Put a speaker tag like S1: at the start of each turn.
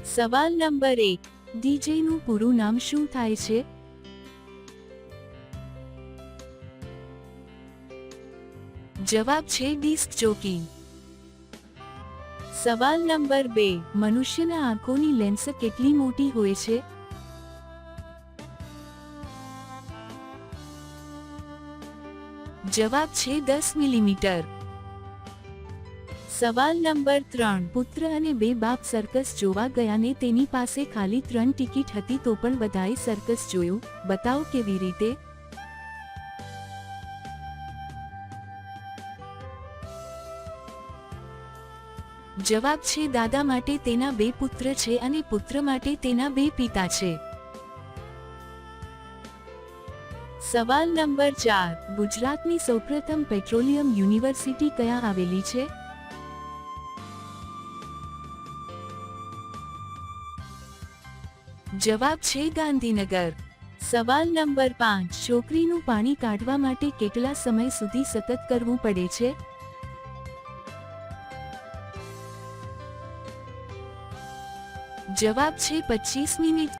S1: સવાલ number 1, DJ નું પૂરું નામ શું થાય છે? જવાબ છે ડિસ્ક જોકી. સવાલ નંબર 2, મનુષ્યના આંખોની લેન્સ કેટલી મોટી હોય છે? જવાબ છે 10 મિલીમીટર. સવાલ નંબર 3, પુત્ર અને બે બાપ સર્કસ જોવા ગયા ને તેની પાસે ખાલી 3 ટિકિટ હતી તો પણ બધાએ સર્કસ જોયું, બતાવો કેવી રીતે? જવાબ છે દાદા માટે તેના 2 પુત્ર છે અને પુત્ર માટે તેના 2 પિતા છે. સવાલ નંબર 4, ગુજરાતની સૌપ્રથમ પેટ્રોલિયમ યુનિવર્સિટી ક્યાં આવેલી છે? જવાબ છે ગાંધીનગર. સવાલ નંબર 5, છોકરીનું પાણી કાઢવા માટે કેટલા સમય સુધી સતત કરવું પડે છે? જવાબ છે 25 મિનિટ.